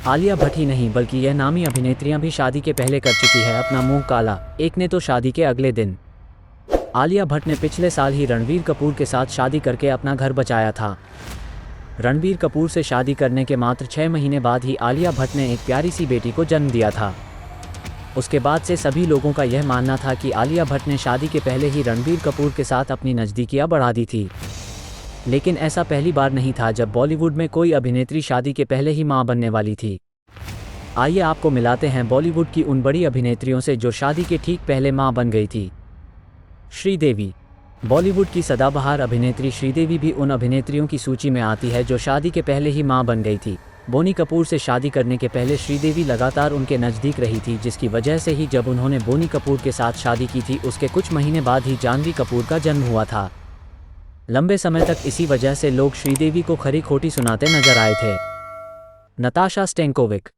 आलिया भट्ट ही नहीं बल्कि यह नामी अभिनेत्रियां भी शादी के पहले कर चुकी है अपना मुंह काला। एक ने तो शादी के अगले दिन। आलिया भट्ट ने पिछले साल ही रणबीर कपूर के साथ शादी करके अपना घर बचाया था। रणबीर कपूर से शादी करने के मात्र 6 महीने बाद ही आलिया भट्ट ने एक प्यारी सी बेटी को जन्म दिया था। उसके बाद से सभी लोगों का यह मानना था कि आलिया भट्ट ने शादी के पहले ही रणबीर कपूर के साथ अपनी नज़दीकियां बढ़ा दी थी। लेकिन ऐसा पहली बार नहीं था जब बॉलीवुड में कोई अभिनेत्री शादी के पहले ही मां बनने वाली थी। आइए आपको मिलाते हैं बॉलीवुड की उन बड़ी अभिनेत्रियों से जो शादी के ठीक पहले मां बन गई थी। श्रीदेवी। बॉलीवुड की सदाबहार अभिनेत्री श्रीदेवी भी उन अभिनेत्रियों की सूची में आती है जो शादी के पहले ही मां बन गई थी। बोनी कपूर से शादी करने के पहले श्रीदेवी लगातार उनके नज़दीक रही थी, जिसकी वजह से ही जब उन्होंने बोनी कपूर के साथ शादी की थी उसके कुछ महीने बाद ही जानवी कपूर का जन्म हुआ था। लंबे समय तक इसी वजह से लोग श्रीदेवी को खरी खोटी सुनाते नजर आए थे। नताशा स्टेंकोविक।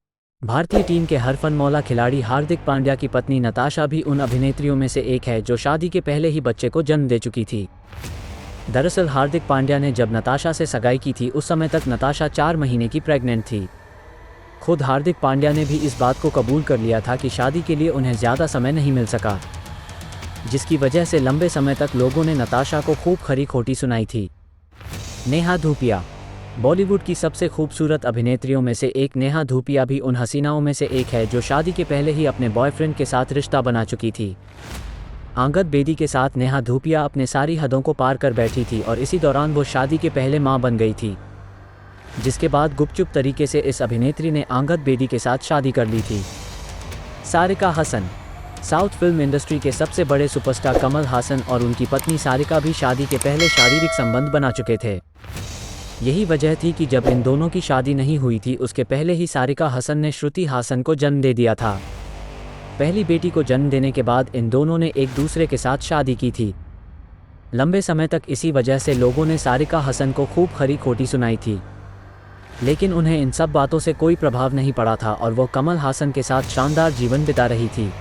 भारतीय टीम के हरफनमौला खिलाड़ी हार्दिक पांड्या की पत्नी नताशा भी उन अभिनेत्रियों में से एक है जो शादी के पहले ही बच्चे को जन्म दे चुकी थी। दरअसल हार्दिक पांड्या ने जब नताशा से सगाई की थी उस समय तक नताशा 4 महीने की प्रेग्नेंट थी। खुद हार्दिक पांड्या ने भी इस बात को कबूल कर लिया था कि शादी के लिए उन्हें ज़्यादा समय नहीं मिल सका, जिसकी वजह से लंबे समय तक लोगों ने नताशा को खूब खरी खोटी सुनाई थी। नेहा धूपिया। बॉलीवुड की सबसे खूबसूरत अभिनेत्रियों में से एक नेहा धूपिया भी उन हसीनाओं में से एक है जो शादी के पहले ही अपने बॉयफ्रेंड के साथ रिश्ता बना चुकी थी। अंगद बेदी के साथ नेहा धूपिया अपने सारी हदों को पार कर बैठी थी और इसी दौरान वो शादी के पहले मां बन गई थी, जिसके बाद गुपचुप तरीके से इस अभिनेत्री ने अंगद बेदी के साथ शादी कर ली थी। Sarika Hasan. South film industry के सबसे बड़े सुपरस्टार कमल हासन और उनकी पत्नी सारिका भी शादी के पहले शारीरिक संबंध बना चुके थे। यही वजह थी कि जब इन दोनों की शादी नहीं हुई थी उसके पहले ही सारिका हसन ने श्रुति हासन को जन्म दे दिया था। पहली बेटी को जन्म देने के बाद इन दोनों ने एक दूसरे के साथ शादी की थी। लंबे समय तक इसी वजह से लोगों ने सारिका हसन को खूब खरी खोटी सुनाई थी, लेकिन उन्हें इन सब बातों से कोई प्रभाव नहीं पड़ा था और वो कमल हासन के साथ शानदार जीवन बिता रही थी।